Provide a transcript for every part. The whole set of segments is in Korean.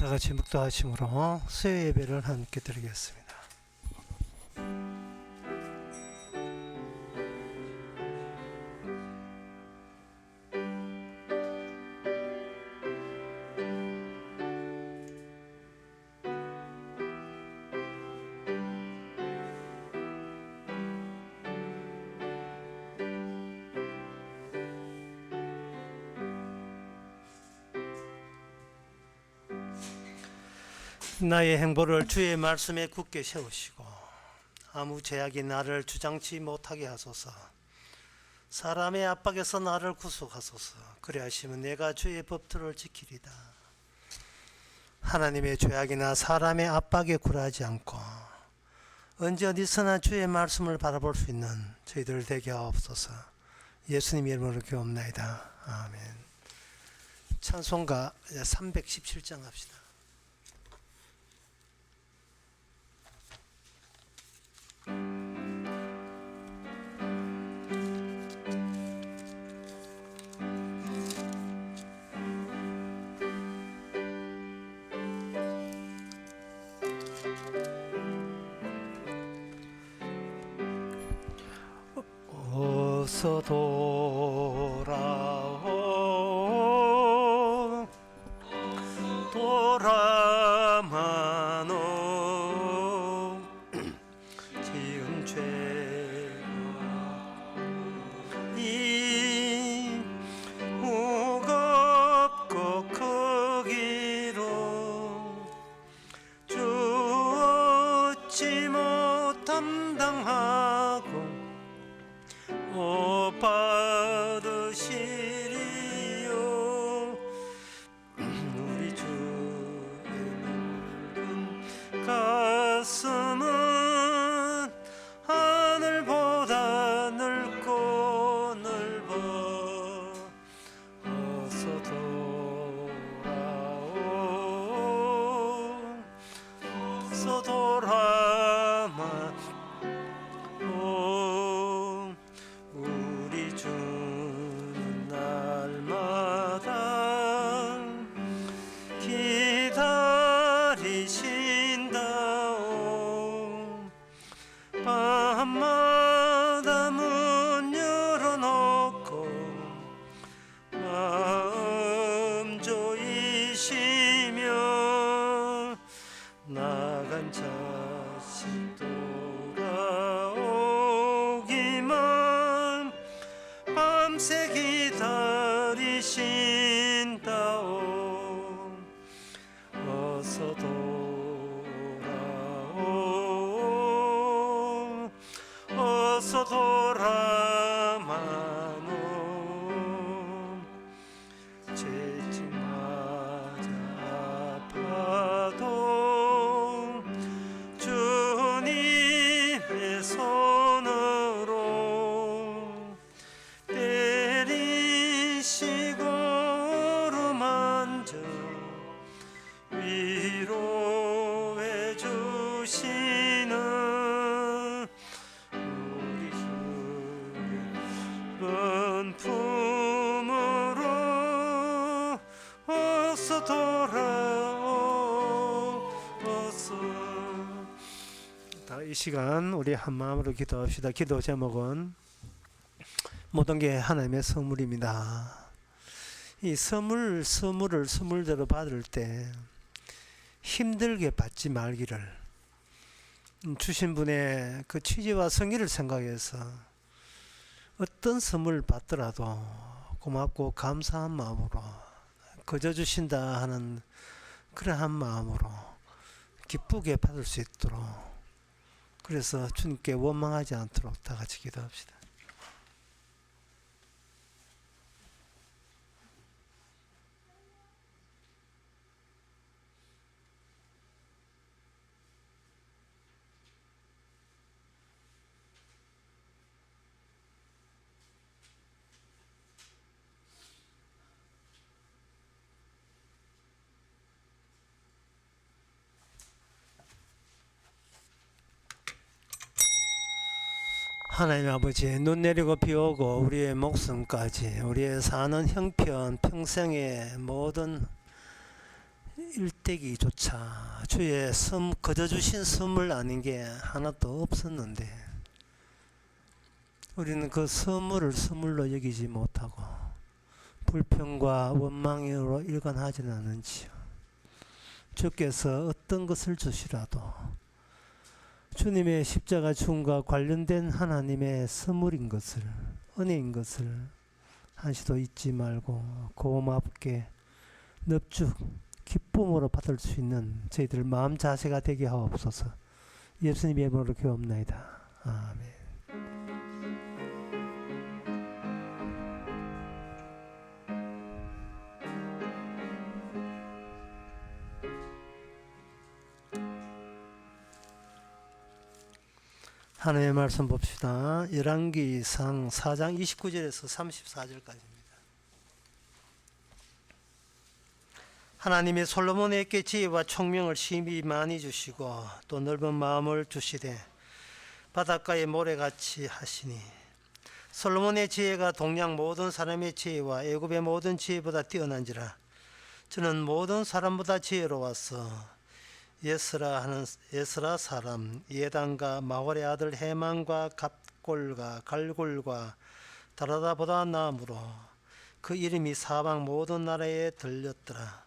다 같이 묵도하심으로 수요 예배를 함께 드리겠습니다. 나의 행보를 주의 말씀에 굳게 세우시고 아무 제약이 나를 주장치 못하게 하소서. 사람의 압박에서 나를 구속하소서. 그리하시면 내가 주의 법도를 지키리다. 하나님의 죄악이나 사람의 압박에 굴하지 않고 언제 어디서나 주의 말씀을 바라볼 수 있는 저희들 되게 하옵소서. 예수님 이름으로 기도합나이다. 아멘. 찬송가 317장 합시다. 어서 돌아오 돌아마노 지은 죄가 이 무겁고 크기로 주 얻지 못함당하고 받으시리요. 우리 주의 넓은 가슴은 하늘보다 넓고 넓어. 어서 돌아오 어서 돌아마 우리 주는 날마다 기다리신다오. 밤마다 문 열어놓고 마음 조이시며 나간 자식 돌아오기만 밤새 기다리신다오. 어서 돌아오 어서 돌아마노. 죄짓마자 아파도 주님의 손으로 때리시고 만져 위로해 주시는 우리 주의 품으로 어서 돌아오 어서. 이 시간 우리 한 마음으로 기도합시다. 기도 제목은 모든 게 하나님의 선물입니다. 이 선물을 선물대로 받을 때 힘들게 받지 말기를, 주신 분의 그 취지와 성의를 생각해서 어떤 선물 받더라도 고맙고 감사한 마음으로 거저 주신다 하는 그러한 마음으로 기쁘게 받을 수 있도록, 그래서 주님께 원망하지 않도록 다 같이 기도합시다. 하나님 아버지, 눈 내리고 비 오고 우리의 목숨까지, 우리의 사는 형편, 평생의 모든 일대기조차 주의 거저 주신 선물 아닌 게 하나도 없었는데 우리는 그 선물을 선물로 여기지 못하고 불평과 원망으로 일관하지는 않은지요. 주께서 어떤 것을 주시라도 주님의 십자가 죽음과 관련된 하나님의 선물인 것을, 은혜인 것을 한시도 잊지 말고 고맙게 넙죽 기쁨으로 받을 수 있는 저희들 마음 자세가 되게 하옵소서. 예수님의 이름으로 기도합나이다. 아멘. 하나님의 말씀 봅시다. 열왕기상 4장 29절에서 34절까지입니다. 하나님이 솔로몬에게 지혜와 총명을 심히 많이 주시고 또 넓은 마음을 주시되 바닷가의 모래같이 하시니 솔로몬의 지혜가 동양 모든 사람의 지혜와 애굽의 모든 지혜보다 뛰어난지라. 저는 모든 사람보다 지혜로워서 예스라 사람 예단과 마홀의 아들 헤만과 갑골과 갈골과 다라다보다 나음으로 그 이름이 사방 모든 나라에 들렸더라.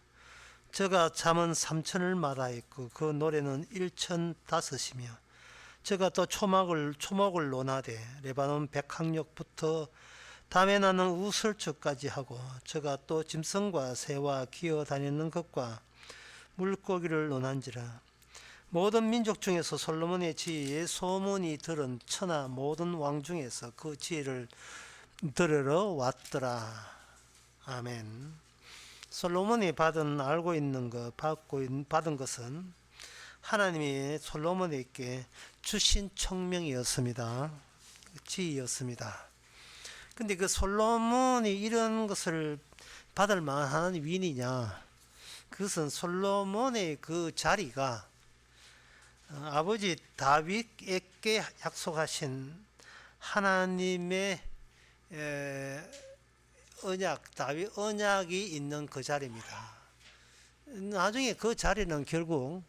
저가 잠은 3천을 말하였고 그 노래는 1,005이며 저가 또 초목을 논하되 레바논 백항역부터 담에 나는 우슬초까지 하고 저가 또 짐승과 새와 기어 다니는 것과 물고기를 논한지라. 모든 민족 중에서 솔로몬의 지혜의 소문이 들은 천하 모든 왕 중에서 그 지혜를 들으러 왔더라. 아멘. 솔로몬이 알고 있는 것, 받은 것은 하나님이 솔로몬에게 주신 총명이었습니다. 지혜였습니다. 근데 그 솔로몬이 이런 것을 받을 만한 위인이냐? 그것은 솔로몬의 그 자리가 아버지 다윗에게 약속하신 하나님의 언약, 다윗 언약이 있는 그 자리입니다. 나중에 그 자리는 결국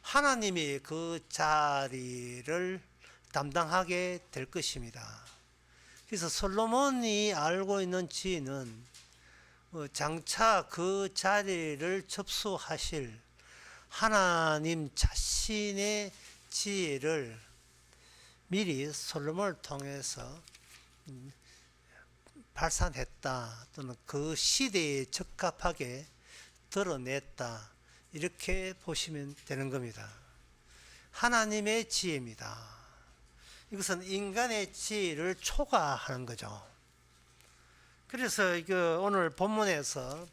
하나님이 그 자리를 담당하게 될 것입니다. 그래서 솔로몬이 알고 있는 지혜는 장차 그 자리를 접수하실 하나님 자신의 지혜를 미리 솔로몬을 통해서 발산했다, 또는 그 시대에 적합하게 드러냈다, 이렇게 보시면 되는 겁니다. 하나님의 지혜입니다. 이것은 인간의 지혜를 초과하는 거죠. 그래서 오늘 본문에서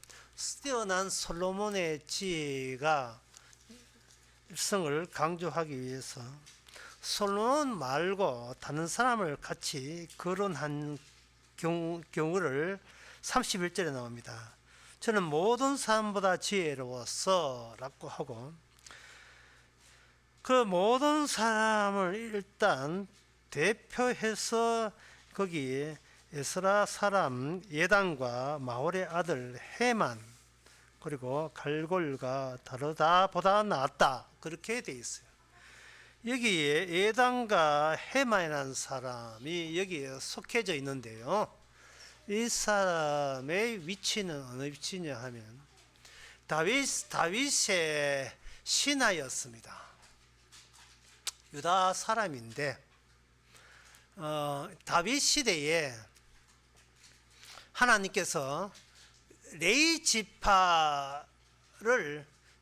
뛰어난 솔로몬의 지혜가 성을 강조하기 위해서 솔로몬 말고 다른 사람을 같이 거론한 경우를 31절에 나옵니다. 저는 모든 사람보다 지혜로워서 라고 하고, 그 모든 사람을 일단 대표해서 거기에 에스라 사람 예단과 마홀의 아들 헤만, 그리고 갈골과 다르다보다 낫다, 그렇게 되어 있어요. 여기에 예단과 헤만이라는 사람이 여기에 속해져 있는데요, 이 사람의 위치는 어느 위치냐 하면 다윗의 신하였습니다. 유다 사람인데 다윗 시대에 하나님께서 레위 지파를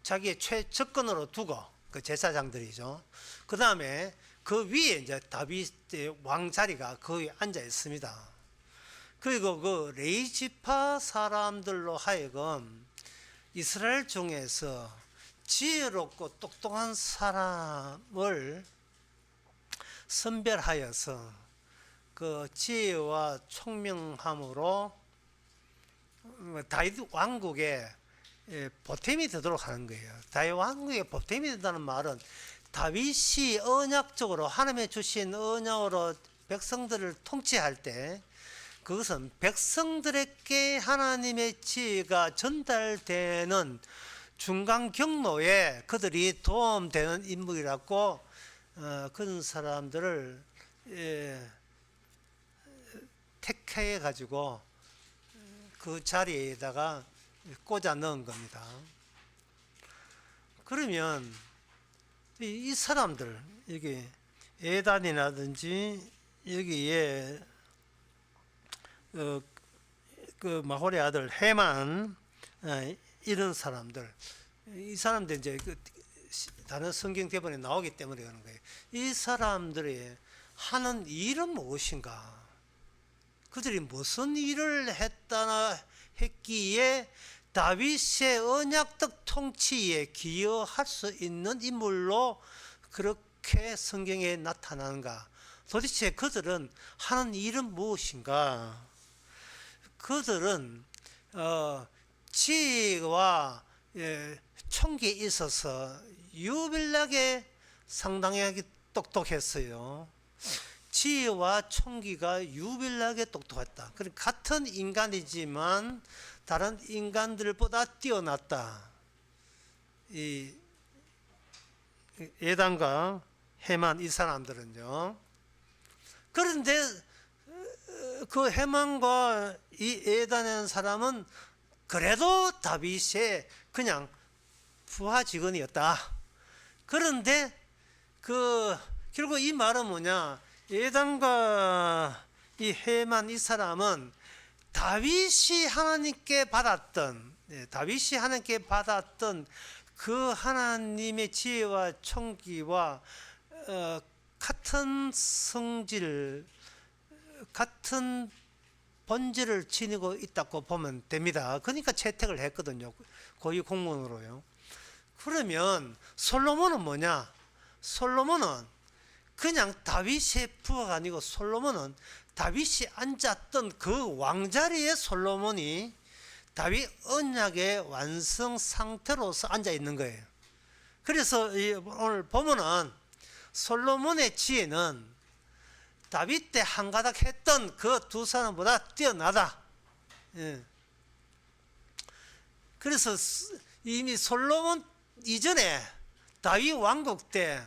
자기의 최측근으로 두고, 그 제사장들이죠. 그 다음에 그 위에 이제 다윗의 왕 자리가 그 위에 앉아 있습니다. 그리고 그 레위 지파 사람들로 하여금 이스라엘 중에서 지혜롭고 똑똑한 사람을 선별하여서 그 지혜와 총명함으로 다윗 왕국에 보탬이 되도록 하는 거예요. 다윗 왕국에 보탬이 된다는 말은 다윗이 언약적으로 하나님의 주신 언약으로 백성들을 통치할 때 그것은 백성들에게 하나님의 지혜가 전달되는 중간 경로에 그들이 도움되는 인물이라고 그런 사람들을 택해 가지고 그 자리에다가 꽂아 넣은 겁니다. 그러면 이 사람들 여기 에단이라든지 여기에 그 마홀의 아들 헤만 이런 사람들, 이 사람들 이제 그 다른 성경 대본에 나오기 때문에 그런 거예요. 이 사람들이 하는 일은 무엇인가? 그들이 무슨 일을 했기에 다윗의 언약적 통치에 기여할 수 있는 인물로 그렇게 성경에 나타나는가? 도대체 그들은 하는 일은 무엇인가? 그들은 지혜와 총기에 있어서 유별나게 상당하게 똑똑했어요. 지혜와 총기가 유별나게 똑똑했다. 그러니까 같은 인간이지만 다른 인간들보다 뛰어났다. 이 에단과 헤만 이 사람들은요. 그런데 그 헤만과 이 에단이라는 사람은 그래도 다윗의 그냥 부하 직원이었다. 그런데 결국 이 말은 뭐냐? 에단과 이 헤만 이 사람은 다윗이 하나님께 받았던 그 하나님의 지혜와 총기와 같은 성질, 같은 본질을 지니고 있다고 보면 됩니다. 그러니까 채택을 했거든요. 고위 공무원으로요. 그러면 솔로몬은 뭐냐? 솔로몬은 그냥 다윗의 부하가 아니고 솔로몬은 다윗이 앉았던 그 왕자리에 솔로몬이 다윗 언약의 완성 상태로서 앉아 있는 거예요. 그래서 오늘 보면은 솔로몬의 지혜는 다윗 때 한가닥 했던 그 두 사람보다 뛰어나다. 그래서 이미 솔로몬 이전에 다윗 왕국 때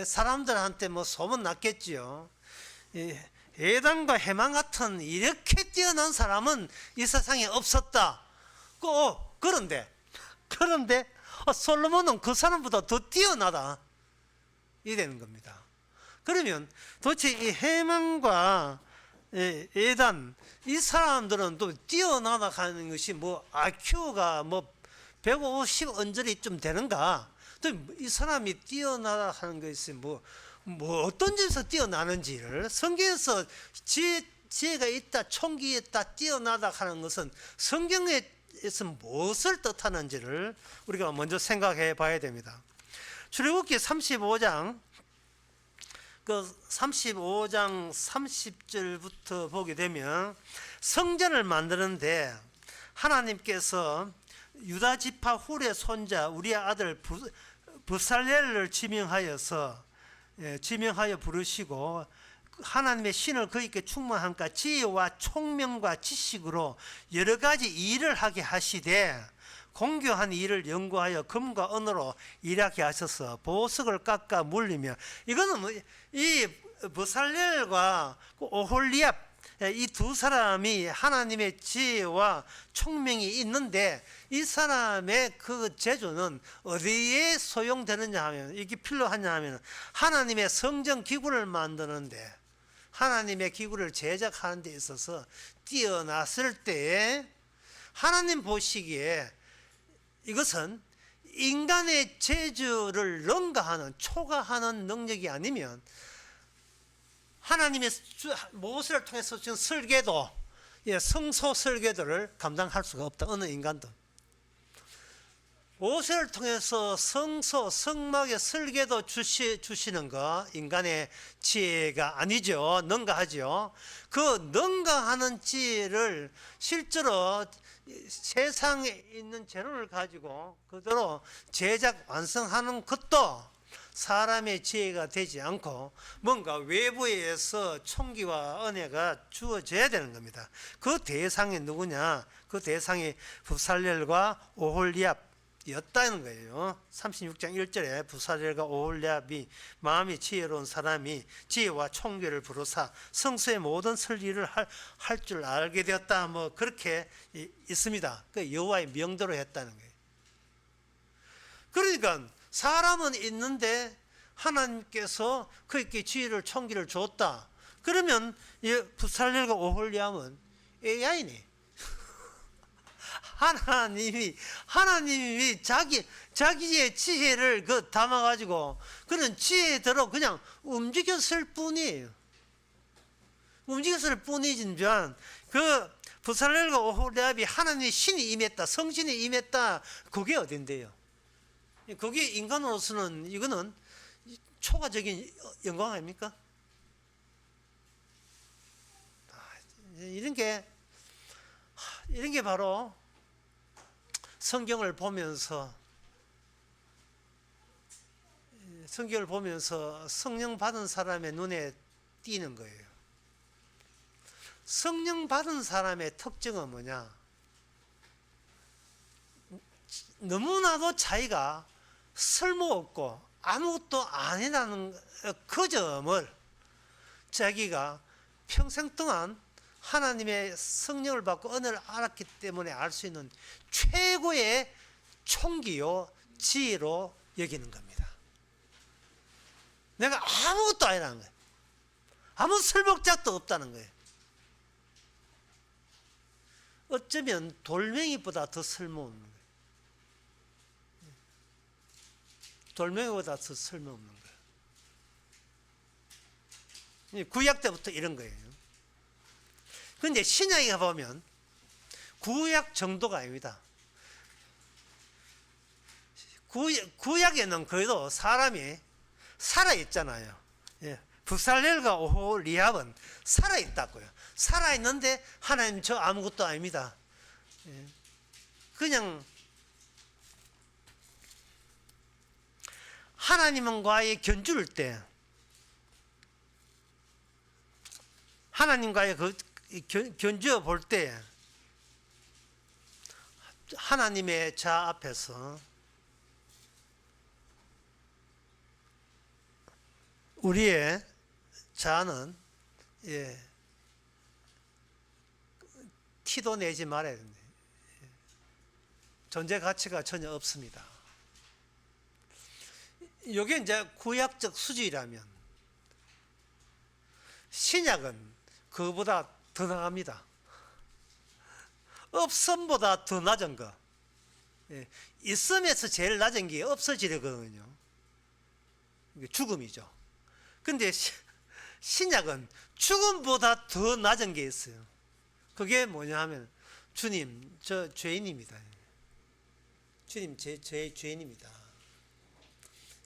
사람들한테 뭐 소문 났겠지요. 에단과 헤만 같은 이렇게 뛰어난 사람은 이 세상에 없었다. 그런데 솔로몬은 그 사람보다 더 뛰어나다. 이 되는 겁니다. 그러면 도대체 이 헤만과 에단 이 사람들은 또 뛰어나다 하는 것이 뭐 IQ가 뭐 150 언저리 좀 되는가? 또 이 사람이 뛰어나다 하는 것이 뭐 어떤 점에서 뛰어나는지를 성경에서 지혜가 있다, 총기에 있다, 뛰어나다 하는 것은 성경에서 무엇을 뜻하는지를 우리가 먼저 생각해 봐야 됩니다. 출애굽기 35장 30절부터 보게 되면 성전을 만드는데 하나님께서 유다 지파 훌의 손자 우리의 아들 브살렐을 지명하여 부르시고 하나님의 신을 그에게 충만함과 지혜와 총명과 지식으로 여러 가지 일을 하게 하시되 공교한 일을 연구하여 금과 은으로 일하게 하셔서 보석을 깎아 물리며, 이거는 이 브살렐과 오홀리압 이 두 사람이 하나님의 지혜와 총명이 있는데 이 사람의 그 재주는 어디에 소용되느냐 하면, 이게 필요하냐 하면 하나님의 성전 기구를 만드는데, 하나님의 기구를 제작하는 데 있어서 뛰어났을 때에 하나님 보시기에 이것은 인간의 재주를 능가하는 초과하는 능력이 아니면 하나님의 모세를 통해서 지금 설계도, 성소 설계도를 감당할 수가 없다. 어느 인간도. 모세를 통해서 성소, 성막의 설계도 주시는 거 인간의 지혜가 아니죠. 능가하죠. 그 능가하는 지혜를 실제로 세상에 있는 재료를 가지고 그대로 제작 완성하는 것도 사람의 지혜가 되지 않고 뭔가 외부에서 총기와 은혜가 주어져야 되는 겁니다. 그 대상이 누구냐? 그 대상이 브살렐과 오홀리압 였다는 거예요. 36장 1절에 부사렐과 오홀리압이 마음이 지혜로운 사람이 지혜와 총계를 부르사 성서의 모든 설리를 할 줄 알게 되었다. 뭐 그렇게 있습니다. 그 여호와의 명대로 했다는 거예요. 그러니까 사람은 있는데 하나님께서 그에게 지혜를 총계를 줬다. 그러면 부살렐과 오홀리압은 AI네. 하나님이 자기의 지혜를 담아가지고 그런 지혜대로 그냥 움직였을 뿐이에요. 움직였을 뿐이지만 그 부살렐과 오홀리압이 하나님의 신이 임했다, 성신이 임했다. 그게 어딘데요? 그게 인간으로서는 이거는 초과적인 영광 아닙니까? 이런 게 바로 성경을 보면서 성령 받은 사람의 눈에 띄는 거예요. 성령 받은 사람의 특징은 뭐냐? 너무나도 자기가 쓸모없고 아무것도 아니라는 그 점을 자기가 평생 동안 하나님의 성령을 받고 은혜를 알았기 때문에 알 수 있는 최고의 총기요 지혜로 여기는 겁니다. 내가 아무것도 아니라는 거예요. 아무 설목작도 없다는 거예요. 어쩌면 돌멩이보다 더 쓸모없는 거예요. 돌멩이보다 더 쓸모없는 거예요. 구약 때부터 이런 거예요. 그런데 신약에 가보면 구약 정도가 아닙니다. 구약에는 그래도 사람이 살아있잖아요. 부살렐과 오홀리압은 살아있다고요. 살아있는데 하나님 저 아무것도 아닙니다. 그냥 하나님과의 견줄 때 하나님과의 견주어 볼 때 하나님의 자 앞에서 우리의 자는 티도 내지 말아야 됩니다. 존재 가치가 전혀 없습니다. 이게 이제 구약적 수준이라면 신약은 그거보다 더 나갑니다. 없음보다 더 낮은 거. 있음에서 제일 낮은 게 없어지려거든요. 죽음이죠. 근데 신약은 죽음보다 더 낮은 게 있어요. 그게 뭐냐 하면 주님 저 죄인입니다. 주님 제 죄인입니다.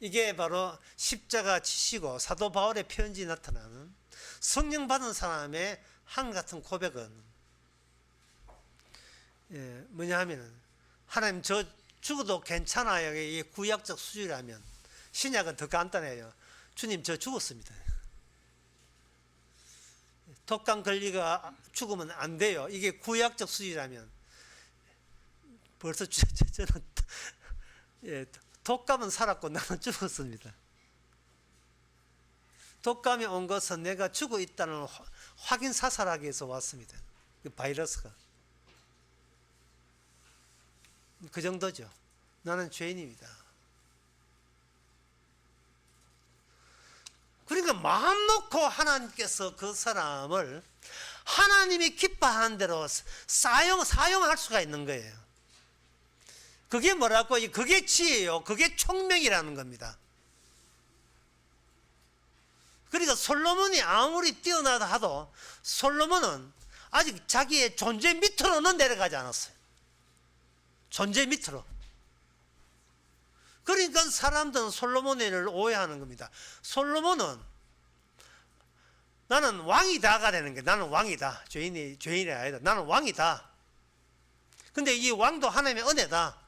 이게 바로 십자가 지시고 사도 바울의 편지에 나타나는 성령 받은 사람의 한같은 고백은 뭐냐 하면 하나님 저 죽어도 괜찮아요. 이게 구약적 수준이라면 신약은 더 간단해요. 주님 저 죽었습니다. 독감 걸리가 죽으면 안 돼요. 이게 구약적 수준이라면 벌써 저는 독감은 살았고 나는 죽었습니다. 독감이 온 것은 내가 죽어 있다는 확인 사살하기 위해서 왔습니다. 그 바이러스가. 그 정도죠. 나는 죄인입니다. 그러니까 마음 놓고 하나님께서 그 사람을 하나님이 기뻐하는 대로 사용할 수가 있는 거예요. 그게 뭐라고? 그게 지혜요. 그게 총명이라는 겁니다. 그러니까 솔로몬이 아무리 뛰어나다 하도 솔로몬은 아직 자기의 존재 밑으로는 내려가지 않았어요. 존재 밑으로. 그러니까 사람들은 솔로몬을 오해하는 겁니다. 솔로몬은 나는 왕이다가 되는 거예요. 나는 왕이다. 죄인이 아니다. 나는 왕이다. 근데 이 왕도 하나님의 은혜다.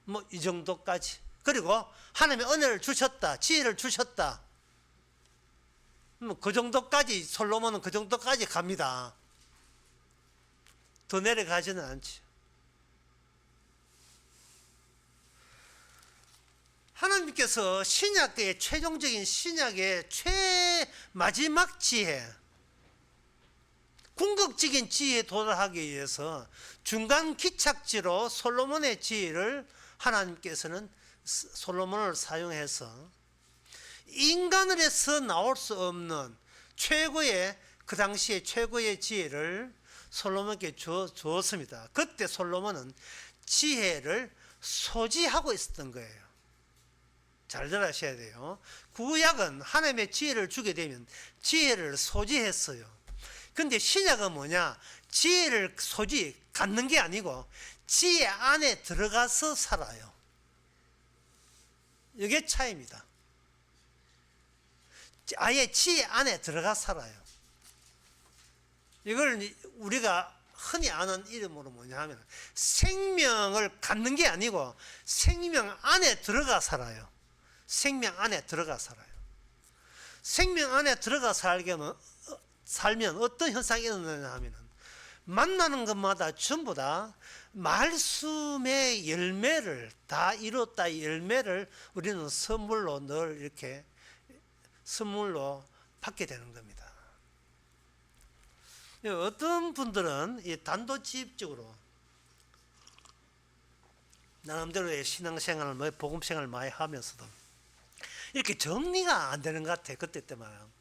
뭐 이 정도까지. 그리고 하나님의 은혜를 주셨다. 지혜를 주셨다. 그 정도까지 솔로몬은 그 정도까지 갑니다. 더 내려가지는 않죠. 하나님께서 신약의 최종적인 신약의 마지막 지혜, 궁극적인 지혜에 도달하기 위해서 중간 기착지로 솔로몬의 지혜를 하나님께서는 솔로몬을 사용해서 인간을 해서 나올 수 없는 최고의, 그 당시에 최고의 지혜를 솔로몬에게 주었습니다. 그때 솔로몬은 지혜를 소지하고 있었던 거예요. 잘 들으셔야 돼요. 구약은 하나님의 지혜를 주게 되면 지혜를 소지했어요. 근데 신약은 뭐냐? 지혜를 갖는 게 아니고 지혜 안에 들어가서 살아요. 이게 차이입니다. 아예 지혜 안에 들어가 살아요. 이걸 우리가 흔히 아는 이름으로 뭐냐 하면 생명을 갖는 게 아니고 생명 안에 들어가 살아요. 생명 안에 들어가 살아요. 생명 안에 들어가 살면 어떤 현상이 일어나냐 하면 만나는 것마다 전부 다 말씀의 열매를 다 이뤘다, 열매를 우리는 선물로 늘 이렇게 선물로 받게 되는 겁니다. 어떤 분들은 이 단도직입적으로 나름대로의 신앙생활을, 복음생활을 많이 하면서도 이렇게 정리가 안 되는 것 같아요. 그때 때만.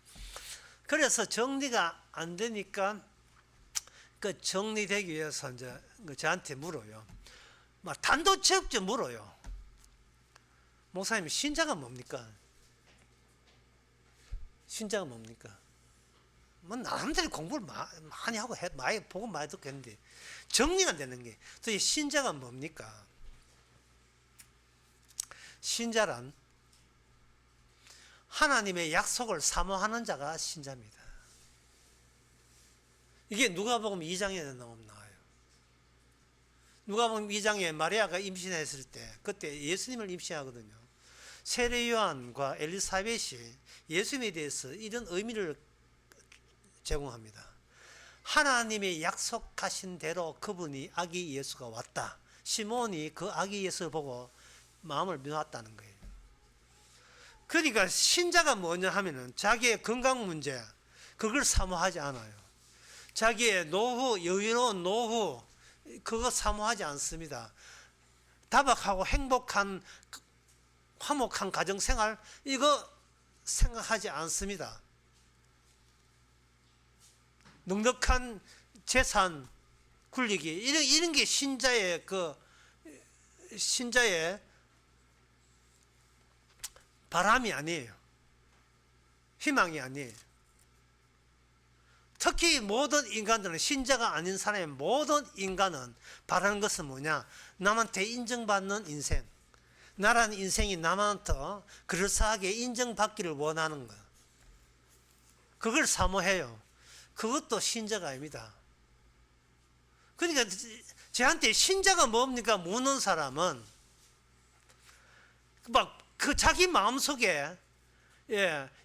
그래서 정리가 안 되니까 그 정리되기 위해서 이제 저한테 물어요. 막 단도직입적으로 물어요. 목사님, 신자가 뭡니까? 신자가 뭡니까? 뭐 나름대로 공부를 많이 하고 많이 복음 많이 듣고 했는데 정리가 안 되는 게, 도대체 신자가 뭡니까? 신자란 하나님의 약속을 사모하는 자가 신자입니다. 이게 누가복음 2장에 나와요. 누가복음 2장에 마리아가 임신했을 때, 그때 예수님을 임신하거든요. 세례 요한과 엘리사벳이 예수님에 대해서 이런 의미를 제공합니다. 하나님의 약속하신 대로 그분이 아기 예수가 왔다. 시몬이 그 아기 예수를 보고 마음을 놓았다는 거예요. 그러니까 신자가 뭐냐 하면은 자기의 건강 문제, 그걸 사모하지 않아요. 자기의 노후, 여유로운 노후, 그거 사모하지 않습니다. 다박하고 행복한, 화목한 가정생활, 이거 생각하지 않습니다. 넉넉한 재산 굴리기, 이런 게 신자의 바람이 아니에요. 희망이 아니에요. 특히 모든 인간들은, 신자가 아닌 사람의 모든 인간은 바라는 것은 뭐냐? 남한테 인정받는 인생, 나라는 인생이 남한테 그럴싸하게 인정받기를 원하는 거예요. 그걸 사모해요. 그것도 신자가 아닙니다. 그러니까 저한테 신자가 뭡니까? 묻는 사람은 막 그 자기 마음속에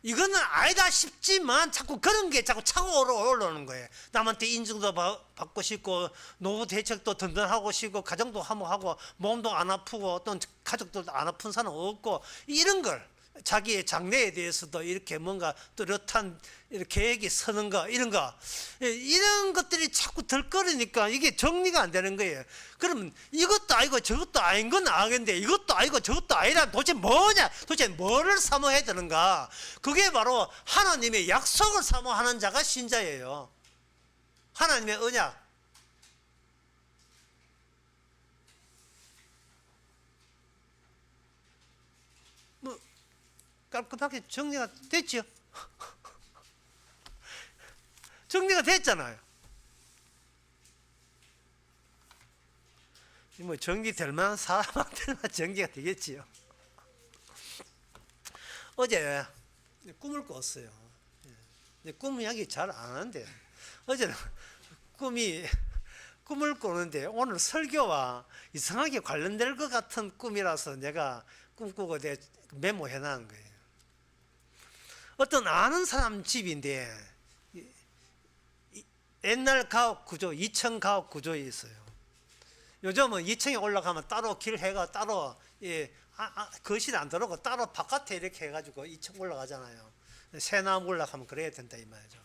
이거는 아니다 싶지만 자꾸 그런 게 자꾸 차고 올라오는 거예요. 남한테 인정도 받고 싶고, 노후 대책도 든든하고 싶고, 가정도 화목하고, 몸도 안 아프고, 또 가족들도 안 아픈 사람 없고, 이런 걸 자기의 장래에 대해서도 이렇게 뭔가 뚜렷한 계획이 서는 거, 이런 것들이 자꾸 들끓으니까 이게 정리가 안 되는 거예요. 그러면 이것도 아니고 저것도 아닌 건 아는데 이것도 아니고 저것도 아니라 도대체 뭐냐? 도대체 뭐를 사모해야 되는가? 그게 바로 하나님의 약속을 사모하는 자가 신자예요. 하나님의 언약. 뭐 깔끔하게 정리가 됐죠? 정리가 됐잖아요. 뭐 정리될 만한 사람한테는 정리가 되겠지요. 어제 꿈을 꿨어요. 꿈 이야기 잘 안 하는데 어제는 꿈을 꾸는데 오늘 설교와 이상하게 관련될 것 같은 꿈이라서 내가 꿈꾸고 메모해 놨는 거예요. 어떤 아는 사람 집인데 옛날 가옥 구조, 2층 가옥 구조에 있어요. 요즘은 2층에 올라가면 따로 길 해가 따로 거실 안 들어오고 따로 바깥에 이렇게 해가지고 2층 올라가잖아요. 새나무 올라가면 그래야 된다 이 말이죠.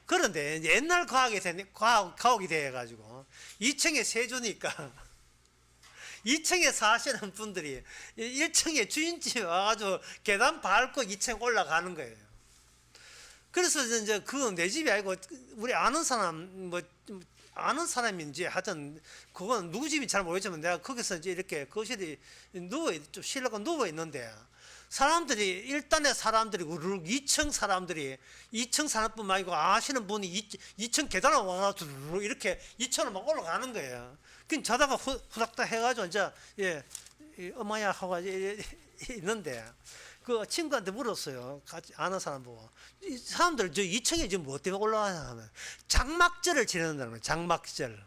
그런데 옛날 가옥이 돼가지고 2층에 세주니까 2층에 사시는 분들이 1층에 주인집에 와가지고 계단 밟고 2층 올라가는 거예요. 그래서 이제 그 내 집이 아니고 우리 아는 사람 아는 사람인지 하여튼 그건 누구 집인지 잘 모르겠지만 내가 거기서 이제 이렇게 거실이 좀 실내가 누워 있는데 사람들이 1단의 사람들이 2층 사람들이 2층 사람뿐만 아니고 아시는 분이 2층 계단을 와가지고 이렇게 2층으로 막 올라가는 거예요. 그 자다가 후닥닥 해가지고 이제 엄마야 하고 있는데 그 친구한테 물었어요. 같이 아는 사람 보고 이 사람들 저 2층에 지금 뭐 때문에 올라가냐 하면 장막절을 지낸다는 거예요. 장막절.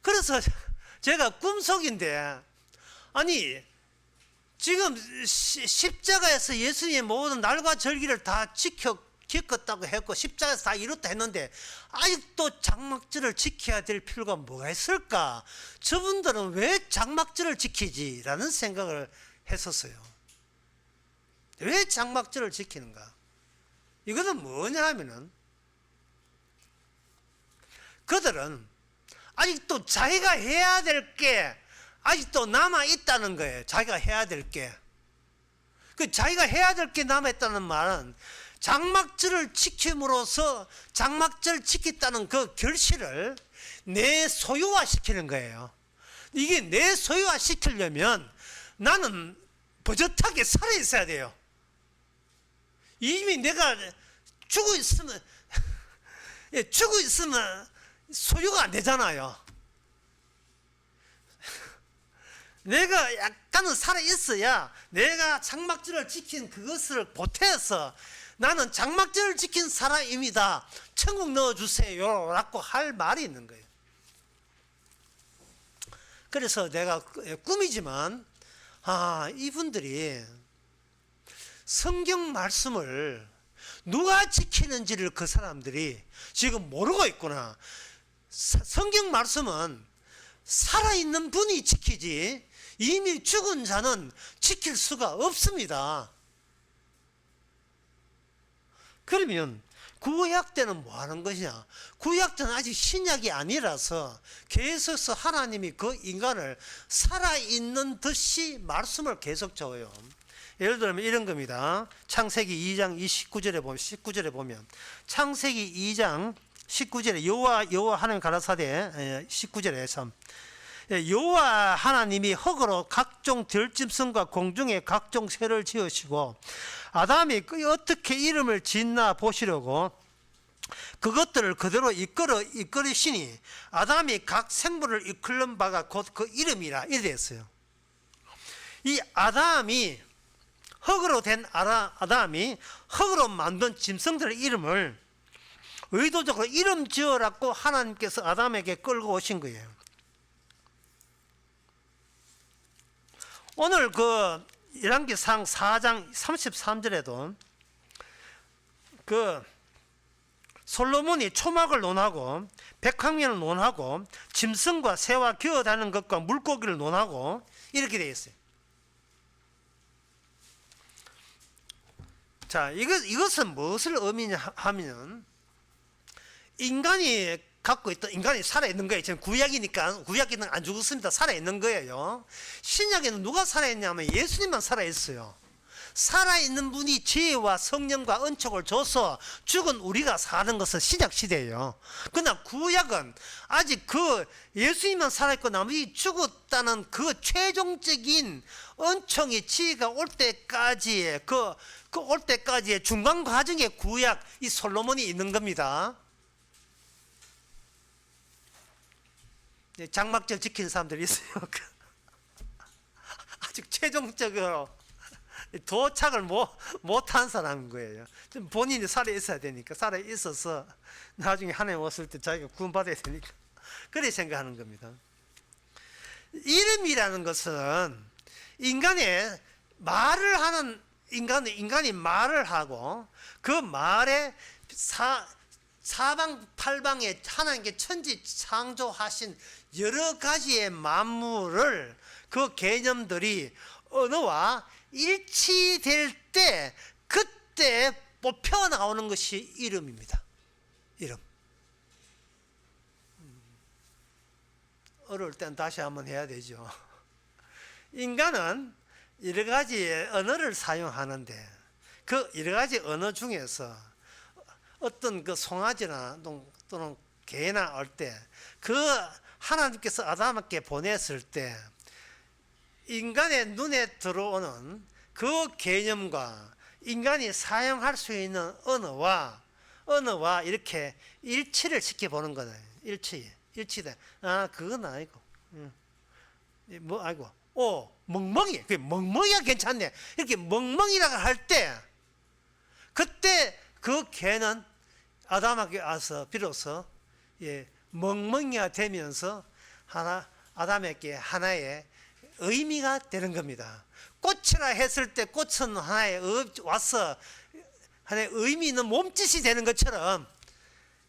그래서 제가 꿈속인데 아니 지금 십자가에서 예수님의 모든 날과 절기를 다 지켰다고 했고 십자가에서 다 이뤘다 했는데 아직도 장막절을 지켜야 될 필요가 뭐가 있을까? 저분들은 왜 장막절을 지키지? 라는 생각을 했었어요. 왜 장막절을 지키는가? 이것은 뭐냐 하면은 그들은 아직도 자기가 해야 될 게 아직도 남아 있다는 거예요. 자기가 해야 될 게. 그 자기가 해야 될 게 남아 있다는 말은 장막절을 지킴으로써 장막절 지켰다는 그 결실을 내 소유화 시키는 거예요. 이게 내 소유화 시키려면 나는 버젓하게 살아 있어야 돼요. 이미 내가 죽어 있으면 소유가 안 되잖아요. 내가 약간은 살아있어야 내가 장막절을 지킨 그것을 보태서 나는 장막절을 지킨 사람입니다. 천국 넣어주세요. 라고 할 말이 있는 거예요. 그래서 내가 꿈이지만 이분들이 성경 말씀을 누가 지키는지를 그 사람들이 지금 모르고 있구나. 성경 말씀은 살아있는 분이 지키지 이미 죽은 자는 지킬 수가 없습니다. 그러면 구약 때는 뭐 하는 것이냐? 구약 때는 아직 신약이 아니라서 계속해서 하나님이 그 인간을 살아있는 듯이 말씀을 계속 적어요. 예를 들면 이런 겁니다. 창세기 2장 19절에 보면 창세기 2장 19절에 여호와 하나님 가라사대 19절에 여호와 하나님이 흙으로 각종 들짐승과 공중의 각종 새를 지으시고 아담이 어떻게 이름을 짓나 보시려고 그것들을 그대로 이끌으시니 아담이 각 생물을 이끌는 바가 곧 그 이름이라 이래 했어요. 이 아담이 흙으로 된 아담이 흙으로 만든 짐승들의 이름을 의도적으로 이름 지어라고 하나님께서 아담에게 끌고 오신 거예요. 오늘 그 열왕기상 4장 33절에도 그 솔로몬이 초막을 논하고 백황면을 논하고 짐승과 새와 기어다니는 것과 물고기를 논하고 이렇게 되어 있어요. 자, 이것은 무엇을 의미냐 하면 인간이 갖고 있던 인간이 살아있는 거예요. 지금 구약에는 안 죽었습니다. 살아있는 거예요. 신약에는 누가 살아있냐면 예수님만 살아있어요. 살아있는 분이 지혜와 성령과 은총을 줘서 죽은 우리가 사는 것은 신약 시대예요. 그러나 구약은 아직 그 예수님만 살아있고 나머지 죽었다는 그 최종적인 은총이 지혜가 올 때까지의 올 때까지의 중간 과정에 구약 이 솔로몬이 있는 겁니다. 장막절 지키는 사람들이 있어요. 아직 최종적으로 도착을 못한 사람인 거예요. 본인이 살아있어야 되니까, 살아있어서 나중에 하나님 왔을 때 자기가 구원받아야 되니까 그렇게 생각하는 겁니다. 이름이라는 것은 인간의 말을 하는 인간이 말을 하고 그 말에 사방팔방에 하나님께 천지 창조하신 여러 가지의 만물을 그 개념들이 언어와 일치될 때 그때 뽑혀 나오는 것이 이름입니다. 이름. 어려울 땐 다시 한번 해야 되죠. 인간은 여러 가지의 언어를 사용하는데 그 여러 가지 언어 중에서 어떤 그 송아지나 또는 개나 올 때 그 하나님께서 아담에게 보냈을 때 인간의 눈에 들어오는 그 개념과 인간이 사용할 수 있는 언어와 이렇게 일치를 시켜보는 거다. 일치다. 아, 그건 아니고. 뭐, 아이고. 멍멍이. 멍멍이가 괜찮네. 이렇게 멍멍이라고 할 때, 그때 그 개는 아담에게 와서 비로소, 멍멍이가 되면서 아담에게 하나의 의미가 되는 겁니다. 꽃이라 했을 때 꽃은 와서 하나의 의미 있는 몸짓이 되는 것처럼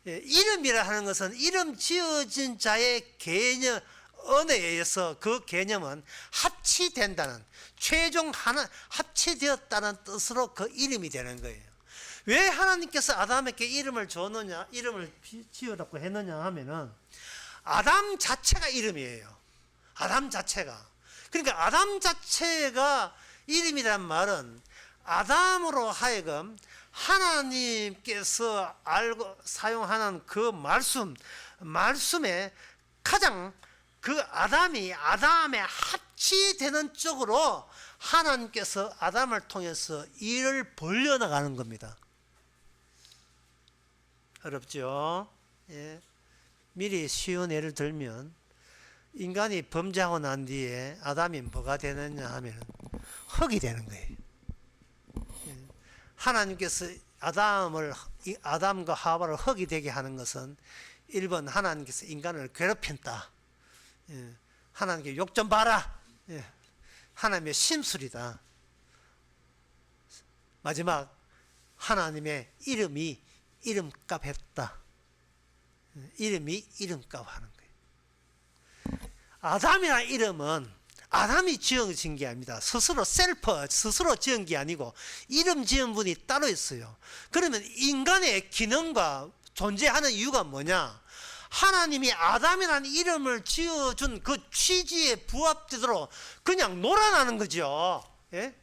이름이라 하는 것은 이름 지어진 자의 개념, 언어에 의해서 그 개념은 합치된다는, 최종 하나 합치되었다는 뜻으로 그 이름이 되는 거예요. 왜 하나님께서 아담에게 이름을 줬느냐, 이름을 지으라고 했느냐 하면은 아담 자체가 이름이에요. 아담 자체가. 그러니까 아담 자체가 이름이란 말은 아담으로 하여금 하나님께서 알고 사용하는 그 말씀에 가장 그 아담의 합치되는 쪽으로 하나님께서 아담을 통해서 일을 벌려나가는 겁니다. 어렵죠? 예. 미리 쉬운 예를 들면 인간이 범죄하고 난 뒤에 아담이 뭐가 되느냐 하면 흙이 되는 거예요. 예. 하나님께서 아담과 하와를 흙이 되게 하는 것은 1번 하나님께서 인간을 괴롭힌다. 예. 하나님께 욕 좀 봐라. 예. 하나님의 심술이다. 마지막 하나님의 이름이 이름값 했다. 이름이 이름값 하는 거예요. 아담이라는 이름은 아담이 지어진 게 아닙니다. 스스로 지은 게 아니고 이름 지은 분이 따로 있어요. 그러면 인간의 기능과 존재하는 이유가 뭐냐? 하나님이 아담이라는 이름을 지어준 그 취지에 부합되도록 그냥 놀아나는 거죠. 예?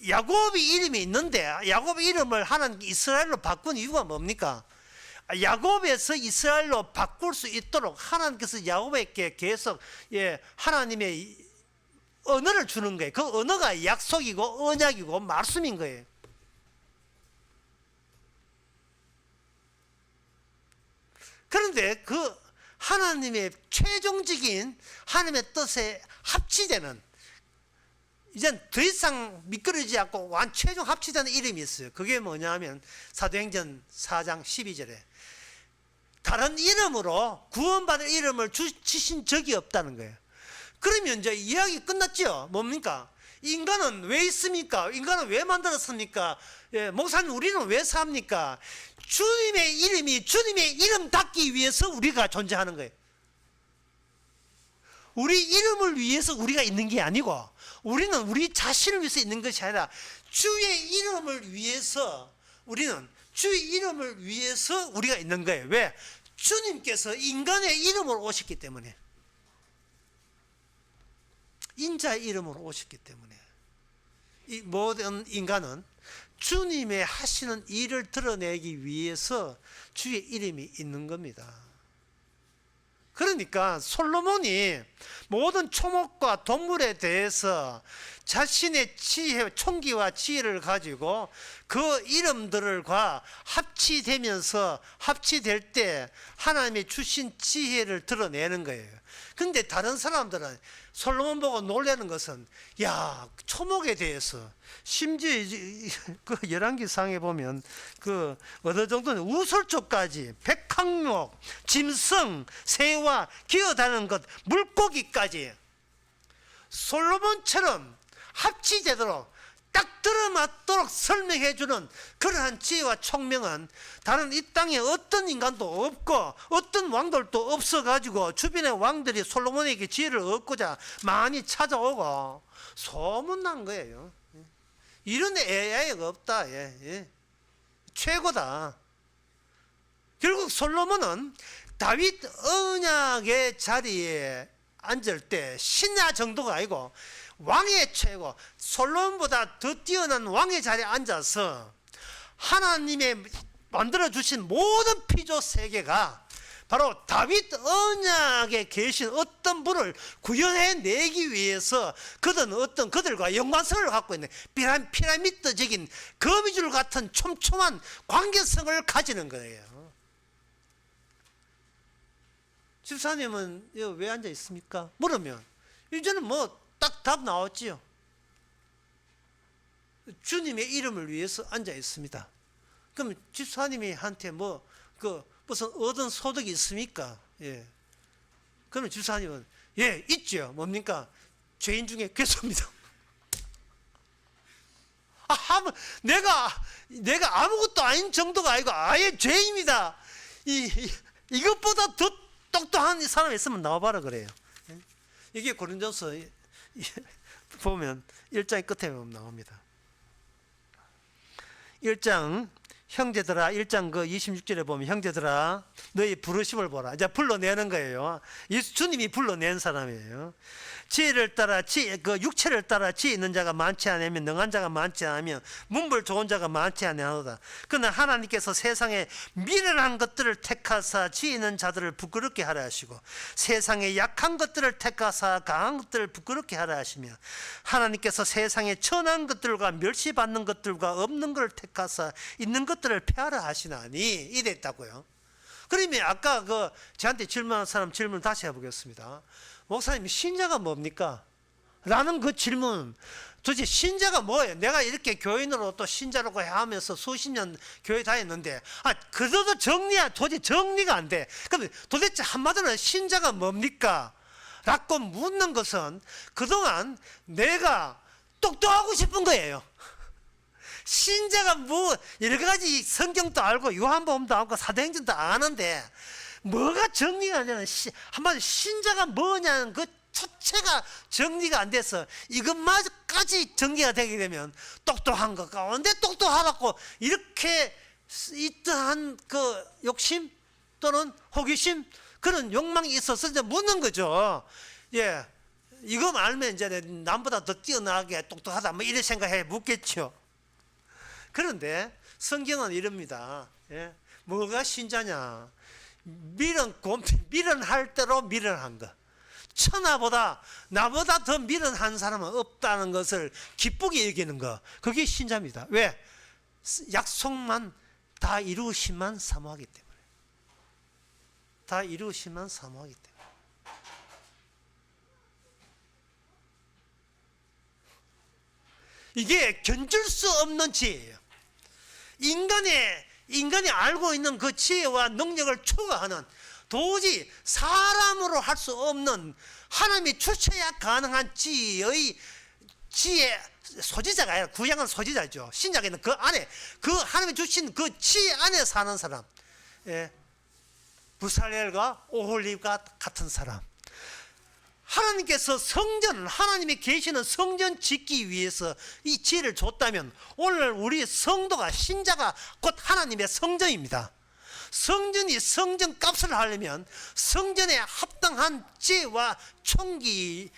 야곱이 이름이 있는데 야곱의 이름을 하나님 이스라엘로 바꾼 이유가 뭡니까? 야곱에서 이스라엘로 바꿀 수 있도록 하나님께서 야곱에게 계속 하나님의 언어를 주는 거예요. 그 언어가 약속이고 언약이고 말씀인 거예요. 그런데 그 하나님의 최종적인 하나님의 뜻에 합치되는, 이젠 더 이상 미끄러지지 않고 최종 합치되는 이름이 있어요. 그게 뭐냐면 사도행전 4장 12절에 다른 이름으로 구원받을 이름을 주신 적이 없다는 거예요. 그러면 이제 이야기 끝났죠. 뭡니까? 인간은 왜 있습니까? 인간은 왜 만들었습니까? 목사님, 우리는 왜 삽니까? 주님의 이름이 주님의 이름답기 위해서 우리가 존재하는 거예요. 우리 이름을 위해서 우리가 있는 게 아니고 우리는 우리 자신을 위해서 있는 것이 아니라 주의 이름을 위해서, 우리는 주의 이름을 위해서 우리가 있는 거예요. 왜? 주님께서 인간의 이름으로 오셨기 때문에, 인자의 이름으로 오셨기 때문에 이 모든 인간은 주님의 하시는 일을 드러내기 위해서 주의 이름이 있는 겁니다. 그러니까 솔로몬이 모든 초목과 동물에 대해서 자신의 지혜, 총기와 지혜를 가지고 그 이름들과 합치될 때 하나님이 주신 지혜를 드러내는 거예요. 근데 다른 사람들은 솔로몬 보고 놀라는 것은, 야, 초목에 대해서, 심지어 그 열왕기상에 보면 그 어느 정도는 우설초까지, 백항목, 짐승, 새와 기어다니는 것, 물고기까지 솔로몬처럼 합치되도록 딱 들어맞도록 설명해주는 그러한 지혜와 총명은 다른 이 땅에 어떤 인간도 없고 어떤 왕들도 없어가지고 주변의 왕들이 솔로몬에게 지혜를 얻고자 많이 찾아오고 소문난 거예요. 이런 AI가 없다. 최고다. 결국 솔로몬은 다윗 언약의 자리에 앉을 때 신야 정도가 아니고 왕의 최고, 솔로몬보다 더 뛰어난 왕의 자리에 앉아서 하나님의 만들어주신 모든 피조 세계가 바로 다윗 언약에 계신 어떤 분을 구현해내기 위해서 그들과 연관성을 갖고 있는 피라미드적인 거미줄 같은 촘촘한 관계성을 가지는 거예요. 집사님은 왜 앉아 있습니까? 물으면 이제는 뭐 딱 답 나왔지요. 주님의 이름을 위해서 앉아 있습니다. 그럼 집사님이 한테 무슨 얻은 소득이 있습니까? 그러면 집사님은 있죠. 뭡니까? 죄인 중에 괴수입니다. 내가 아무것도 아닌 정도가 아니고 아예 죄입니다. 이것보다 더 똑똑한 사람이 있으면 나와봐라 그래요. 이게 고린도서 보면 1장 끝에 보면 나옵니다. 1장 형제들아 1장 26절에 보면 형제들아 너희 부르심을 보라. 이제 불러내는 거예요. 주님이 불러낸 사람이에요. 지혜를 따라 육체를 따라 지혜 있는 자가 많지 않으면 능한 자가 많지 않으면 문벌 좋은 자가 많지 아니하도다. 그러나 하나님께서 세상에 미련한 것들을 택하사 지혜 있는 자들을 부끄럽게 하라 하시고 세상에 약한 것들을 택하사 강한 것들을 부끄럽게 하라 하시며 하나님께서 세상에 천한 것들과 멸시받는 것들과 없는 것을 택하사 있는 것들을 폐하라 하시나니 이랬다고요. 그러면 아까 저한테 질문한 사람 질문을 다시 해보겠습니다. 목사님, 신자가 뭡니까? 라는 그 질문, 도대체 신자가 뭐예요? 내가 이렇게 교인으로 또 신자라고 하면서 수십 년 교회 다녔는데 그래도 도대체 정리가 안 돼. 그럼 도대체 한마디로 신자가 뭡니까? 라고 묻는 것은 그동안 내가 똑똑하고 싶은 거예요. 신자가 여러 가지 성경도 알고 요한복음도 알고 사도행전도 아는데 뭐가 정리가 안 되나? 한마디로 신자가 뭐냐는 그 자체가 정리가 안 돼서 이것마저까지 정리가 되게 되면 똑똑한 것 가운데 똑똑하다고 이렇게 이떠한 그 욕심 또는 호기심 그런 욕망이 있어서 이제 묻는 거죠. 이거 알면 이제 남보다 더 뛰어나게 똑똑하다 뭐 이런 생각해 묻겠죠. 그런데 성경은 이럽니다. 뭐가 신자냐? 미련할 대로 미련한 것. 천하보다 나보다 더 미련한 사람은 없다는 것을 기쁘게 여기는 것. 그게 신자입니다. 왜? 약속만 다 이루심만 사모하기 때문에. 다 이루심만 사모하기 때문에. 이게 견줄 수 없는 지혜예요. 인간이 알고 있는 그 지혜와 능력을 초과하는 도저히 사람으로 할 수 없는 하나님이 주셔야 가능한 지혜 소지자가 아니라 구약은 소지자죠. 신약에는 그 안에 그 하나님이 주신 그 지혜 안에 사는 사람, 부살렐과 오홀립과 같은 사람. 하나님께서 하나님이 계시는 성전 짓기 위해서 이 지혜를 줬다면 오늘 우리 성도가 신자가 곧 하나님의 성전입니다. 성전이 성전 값을 하려면 성전에 합당한 지혜와 총기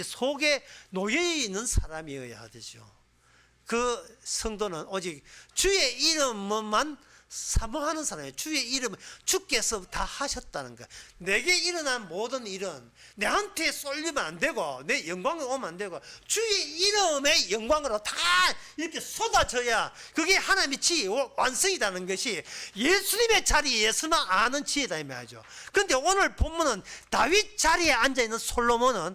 속에 놓여 있는 사람이어야 되죠. 그 성도는 오직 주의 이름만 사모하는 사람이에요. 주의 이름은 주께서 다 하셨다는 거예요. 내게 일어난 모든 일은 내한테 쏠리면 안 되고 내 영광이 오면 안 되고 주의 이름의 영광으로 다 이렇게 쏟아져야 그게 하나님의 지혜 완성이라는 것이 예수님의 자리에서만 아는 지혜다 이 말이죠. 그런데 오늘 본문은 다윗 자리에 앉아있는 솔로몬은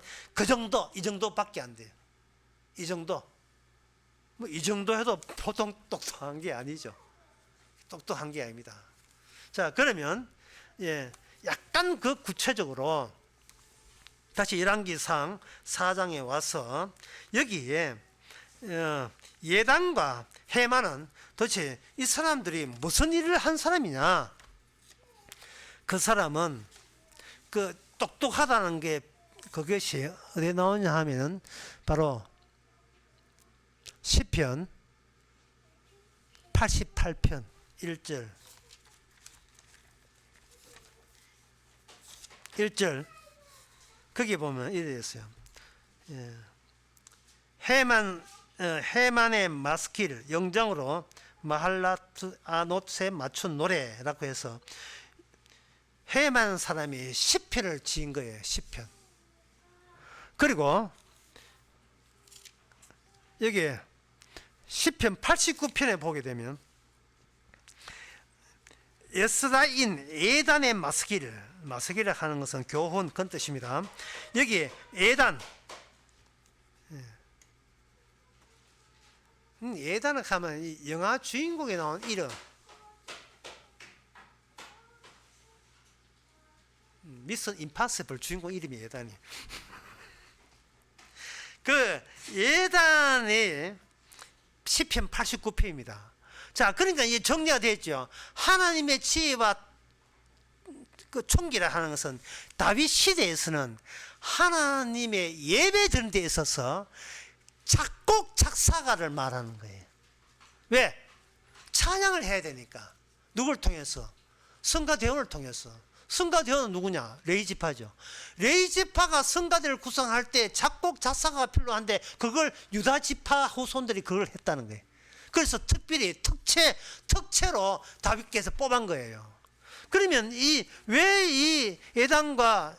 이 정도밖에 안 돼요. 이 정도 해도 보통 똑똑한 게 아니죠. 똑똑한 게 아닙니다. 자, 그러면 약간 구체적으로 다시 열왕기상 4장에 와서 여기에 예단과 해만은 도대체 이 사람들이 무슨 일을 한 사람이냐? 그 사람은 그 똑똑하다는 게 그것이 어디에 나오냐 하면은 바로 시편 88편 1절 거기 보면 이래 있어요. 해만의 마스키를 영장으로 마할라트 아노트에 맞춘 노래라고 해서 해만 사람이 시편을 지은 거예요. 시편. 그리고 여기 시편 89편에 보게 되면 에스라인 에단의 마스기를 하는 것은 교훈 그런 뜻입니다. 여기 에단 에단을 하면 이 영화 주인공에 나온 이름 미션 임파서블 주인공 이름이 에단이 그 예단의 시편 89편입니다. 자, 그러니까 이제 정리가 됐죠. 하나님의 지혜와 그 총기라 하는 것은 다윗 시대에서는 하나님의 예배 드는 데 있어서 작곡 작사가를 말하는 거예요. 왜? 찬양을 해야 되니까. 누굴 통해서? 성가대원을 통해서. 성가대원은 누구냐? 레이지파죠. 레이지파가 성가대를 구성할 때 작곡 작사가가 필요한데 그걸 유다지파 후손들이 그걸 했다는 거예요. 그래서 특별히 특채로 다윗께서 뽑은 거예요. 그러면 왜 이 예단과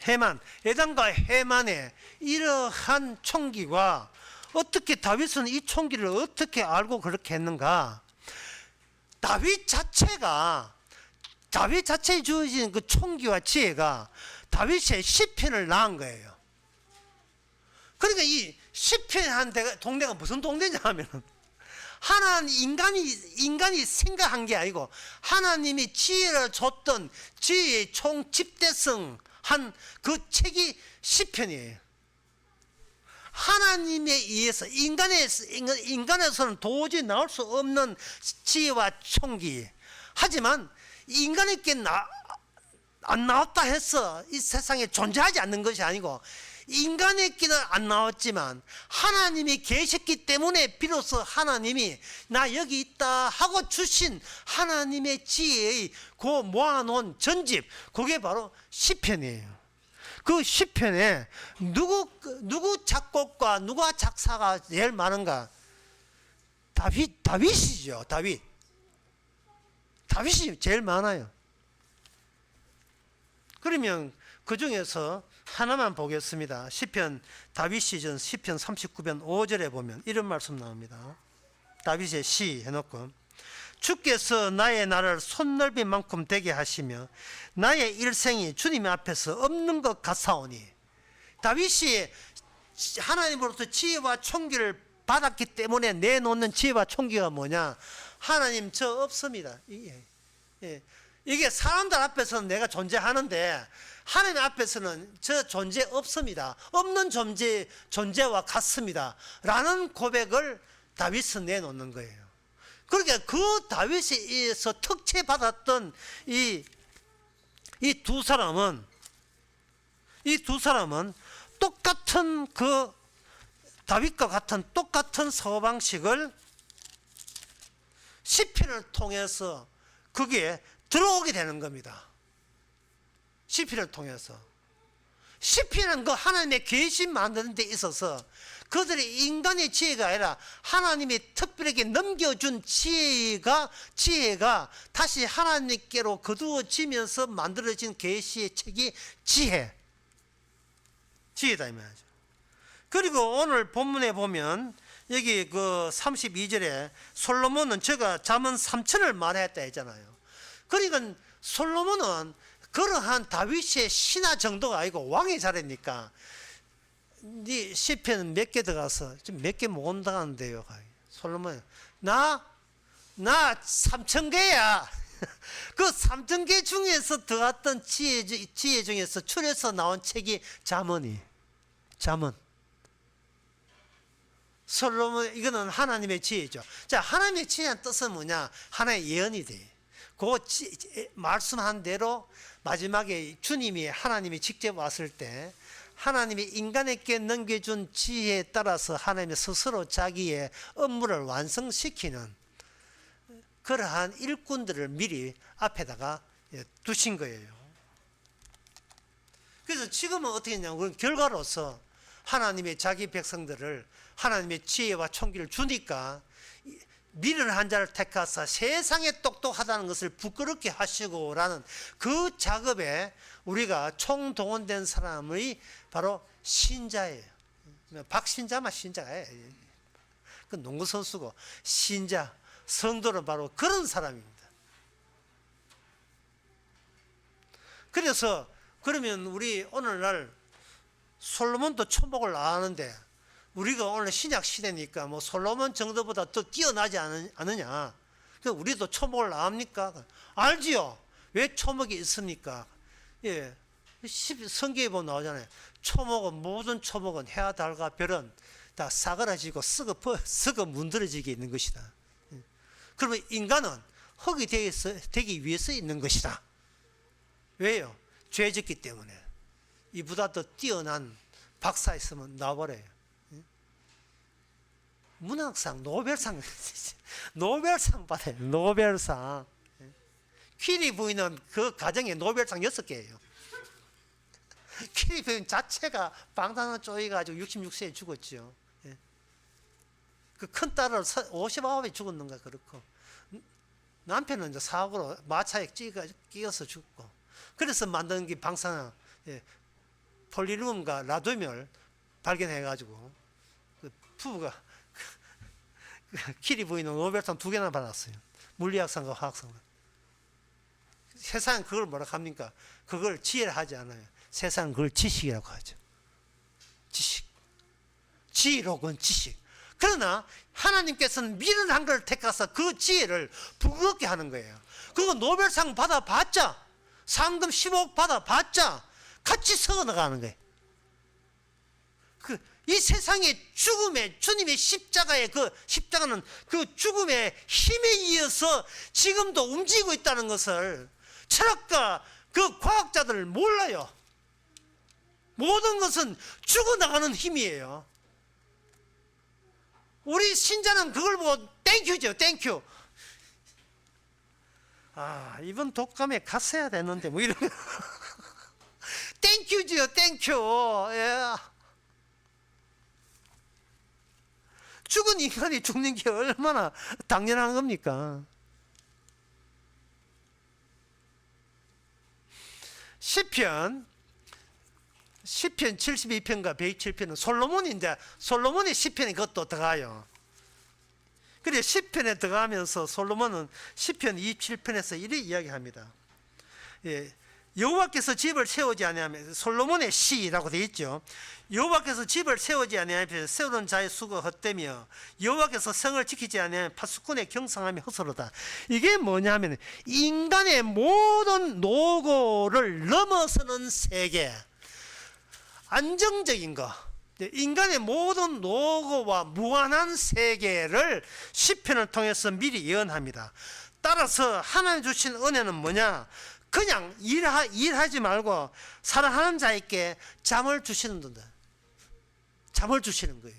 해만, 예단과 해만의 이러한 총기와 어떻게 다윗은 이 총기를 어떻게 알고 그렇게 했는가? 다윗 자체에 주어진 그 총기와 지혜가 다윗의 시편을 낳은 거예요. 그러니까 이 시편한 동네가 무슨 동네냐 하면은 인간이 생각한 게 아니고 하나님이 지혜를 줬던 지혜의 총집대성 한 그 책이 시편이에요. 하나님에 의해서 인간에서는 도저히 나올 수 없는 지혜와 총기. 하지만 인간에게 안 나왔다 해서 이 세상에 존재하지 않는 것이 아니고 인간에게는 안 나왔지만 하나님이 계셨기 때문에 비로소 하나님이 나 여기 있다 하고 주신 하나님의 지혜의 그 모아놓은 전집, 그게 바로 시편이에요. 그 시편에 누구 작곡과 누가 작사가 제일 많은가? 다윗이죠. 다윗이 제일 많아요. 그러면 그 중에서 하나만 보겠습니다. 시편 다윗 전 시편 39편 5절에 보면 이런 말씀 나옵니다. 다윗의 시 해놓고 주께서 나의 날을 손넓이만큼 되게 하시며 나의 일생이 주님 앞에서 없는 것 같사오니. 다윗이 하나님으로부터 지혜와 총기를 받았기 때문에 내놓는 지혜와 총기가 뭐냐? 하나님 저 없습니다. 이게 사람들 앞에서는 내가 존재하는데 하나님 앞에서는 저 존재 없습니다. 없는 존재와 같습니다. 라는 고백을 다윗은 내놓는 거예요. 그러니까 그 다윗에 의해서 특채받았던 이 두 사람은 똑같은 그 다윗과 같은 똑같은 사고방식을 시편을 통해서 그게 들어오게 되는 겁니다. 시편을 통해서. 시편은 그 하나님의 계신 만드는 데 있어서 그들의 인간의 지혜가 아니라 하나님이 특별하게 넘겨준 지혜가 다시 하나님께로 거두어지면서 만들어진 계시의 책이 지혜다 이 말이죠. 그리고 오늘 본문에 보면 여기 그 32절에 솔로몬은 저가 잠언 3천을 말했다 했잖아요. 그러니까 솔로몬은 그러한 다윗의 신하 정도가 아니고 왕의 자리니까 네 시편 몇 개 들어가서 좀 몇 개 모은다는데요. 솔로몬 나 3천 개야. 그 삼천계 중에서 더했던 지혜 중에서 추려서 나온 책이 잠언이. 잠언. 솔로몬, 이거는 하나님의 지혜죠. 자, 하나님의 지혜의 뜻은 뭐냐? 하나의 예언이 돼. 그 말씀한 대로 마지막에 주님이, 하나님이 직접 왔을 때 하나님이 인간에게 넘겨준 지혜에 따라서 하나님이 스스로 자기의 업무를 완성시키는 그러한 일꾼들을 미리 앞에다가 두신 거예요. 그래서 지금은 어떻게 했냐면 결과로서 하나님의 자기 백성들을 하나님의 지혜와 총기를 주니까 미련 한 자를 택하사 세상에 똑똑하다는 것을 부끄럽게 하시고라는 그 작업에 우리가 총동원된 사람의 바로 신자예요. 박신자만 신자예요. 그 농구선수고 신자, 성도는 바로 그런 사람입니다. 그래서 그러면 우리 오늘날 솔로몬도 초목을 하는데 우리가 오늘 신약 시대니까 뭐 솔로몬 정도보다 더 뛰어나지 않느냐? 우리도 초목을 합니까? 알지요. 왜 초목이 있습니까? 예, 성경에 보면 나오잖아요. 초목은 모든 초목은 해와 달과 별은 다 사그라지고 썩어 문드러지게 있는 것이다. 그러면 인간은 흙이 되기 위해서 있는 것이다. 왜요? 죄 짓기 때문에. 이보다 더 뛰어난 박사 있으면 나와버려요. 문학상, 노벨상 받아요. 노벨상. 퀴리 부인은 그 가정에 노벨상 6개예요. 퀴리 부인 자체가 방사능 쪼여가지고 66세에 죽었죠. 그 큰 딸을 59에 죽었는가 그렇고, 남편은 이제 사고로 마차에 끼어서 죽고, 그래서 만든 게 방사능 폴리룸과 라도뇰을 발견해가지고 그 부부가 키리 부인은 노벨상 2개나 받았어요. 물리학상과 화학상과. 세상은 그걸 뭐라 합니까? 그걸 지혜를 하지 않아요. 세상은 그걸 지식이라고 하죠. 지식. 지혜로운 지식. 그러나 하나님께서는 미련한 걸 택해서 그 지혜를 부끄럽게 하는 거예요. 그거 노벨상 받아봤자, 상금 15억 받아봤자 같이 썩어 나가는 거예요. 이 세상의 죽음의 주님의 십자가의 십자가는 그 죽음의 힘에 의해서 지금도 움직이고 있다는 것을 철학가 그 과학자들 몰라요. 모든 것은 죽어나가는 힘이에요. 우리 신자는 그걸 보고 땡큐죠. 땡큐. 아, 이번 독감에 갔어야 되는데 뭐 이러면 땡큐지요. 땡큐. 예. 죽은 인간이 죽는 게 얼마나 당연한 겁니까? 시편 72편과 107편은 솔로몬의 시편이 그것도 들어가요. 그래 시편에 들어가면서 솔로몬은 시편 27편에서 이렇게 이야기합니다. 여호와께서 집을 세우지 아니하면, 솔로몬의 시라고 되어 있죠. 여호와께서 집을 세우지 아니하면 세우는 자의 수고 헛되며 여호와께서 성을 지키지 아니하면 파수꾼의 경성함이 헛소로다. 이게 뭐냐면 인간의 모든 노고를 넘어서는 세계, 안정적인 것, 인간의 모든 노고와 무한한 세계를 시편을 통해서 미리 예언합니다. 따라서 하나님 주신 은혜는 뭐냐? 그냥 일하지 말고 사랑하는 자에게 잠을 주시는 분들, 잠을 주시는 거예요.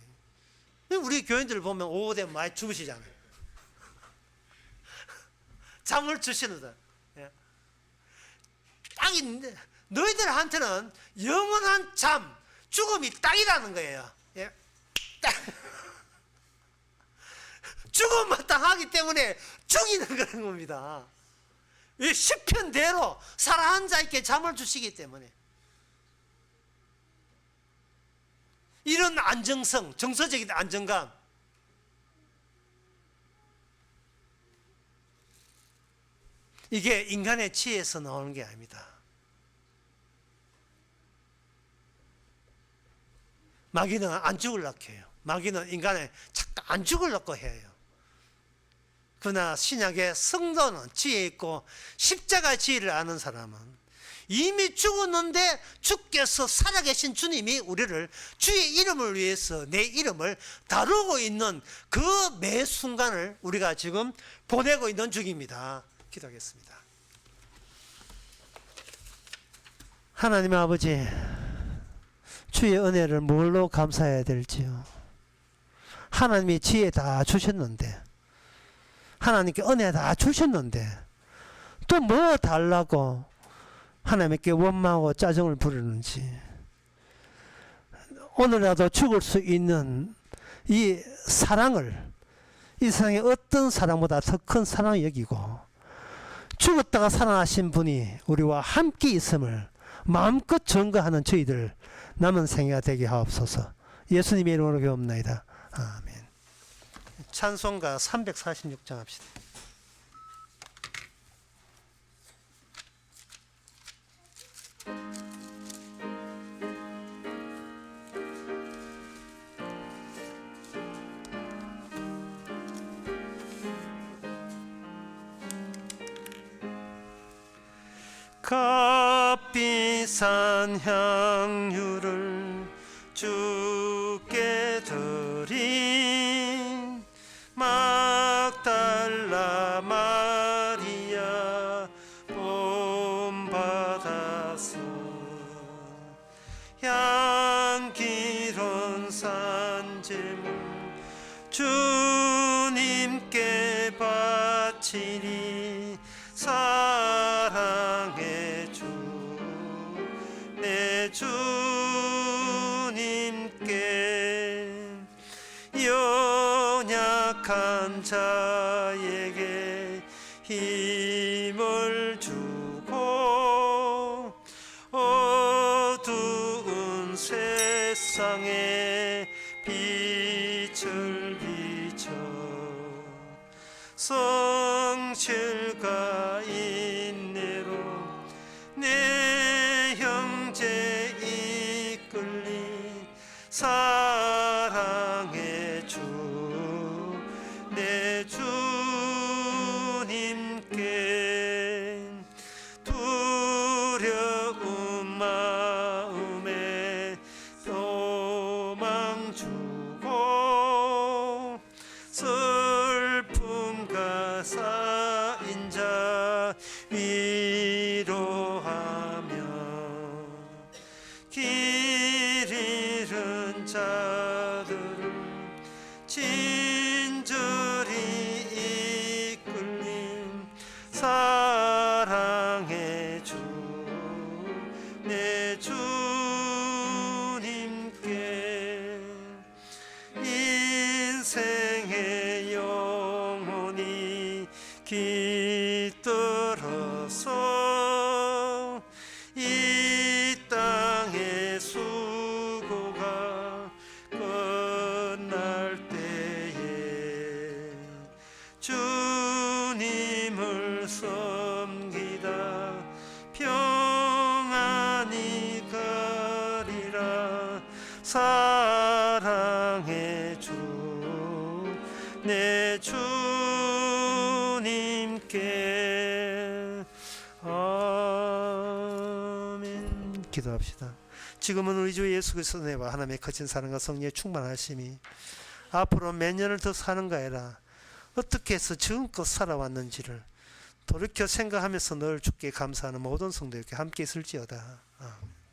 우리 교인들 보면 오후 되면 많이 주무시잖아요. 잠을 주시는 분들. 딱인데 너희들한테는 영원한 잠, 죽음이 딱이라는 거예요. 딱. 죽음만 당하기 때문에 죽이는 그런 겁니다. 시편대로 사랑하는 자에게 잠을 주시기 때문에. 이런 안정성, 정서적인 안정감, 이게 인간의 지혜에서 나오는 게 아닙니다. 마귀는 안 죽으려고 해요. 마귀는 인간을 자꾸 안 죽으려고 해요. 그러나 신약의 성도는 지혜 있고 십자가 지혜를 아는 사람은 이미 죽었는데 주께서 살아계신 주님이 우리를 주의 이름을 위해서 내 이름을 다루고 있는 그 매 순간을 우리가 지금 보내고 있는 중입니다. 기도하겠습니다. 하나님 아버지, 주의 은혜를 뭘로 감사해야 될지요. 하나님이 지혜 다 주셨는데, 하나님께 은혜 다 주셨는데 또 뭐 달라고 하나님께 원망하고 짜증을 부르는지, 오늘이라도 죽을 수 있는 이 사랑을 이 세상에 어떤 사랑보다 더 큰 사랑을 여기고 죽었다가 살아나신 분이 우리와 함께 있음을 마음껏 증거하는 저희들 남은 생애가 되게 하옵소서. 예수님의 이름으로 기도합나이다. 아멘. 찬송가 346장 합시다. 값비싼 향유를 주께 드린 막달라 마리아 본받아서 향기로운 산제물 주님께 바치니 사랑의 주 내 주님께 연약한 자에게 힘을 주고 어두운 세상에 빛을 비춰 성실과 인내로 내 형제 이끌리 사랑의 주 내 주님께 두려운 마음에 도망 주고 슬픔과 쌓인 자 위로하며 길 잃은 자들을 친절히 이끌린 사랑의 주 내 주님께 인생의 영혼이 깃들어서 이 땅의 수고가 끝날 때에 주님을 섬기다 평안히 가리라 사랑의 주 내 주님께 아멘. 기도합시다. 지금은 우리 주 예수 그리스도의 은혜와 하나님의 거친 사랑과 성령의 충만하심이 앞으로 몇 년을 더 사는가 해라 어떻게 해서 지금껏 살아왔는지를 돌이켜 생각하면서 늘 주께 감사하는 모든 성도에게 함께 있을지어다. 아멘.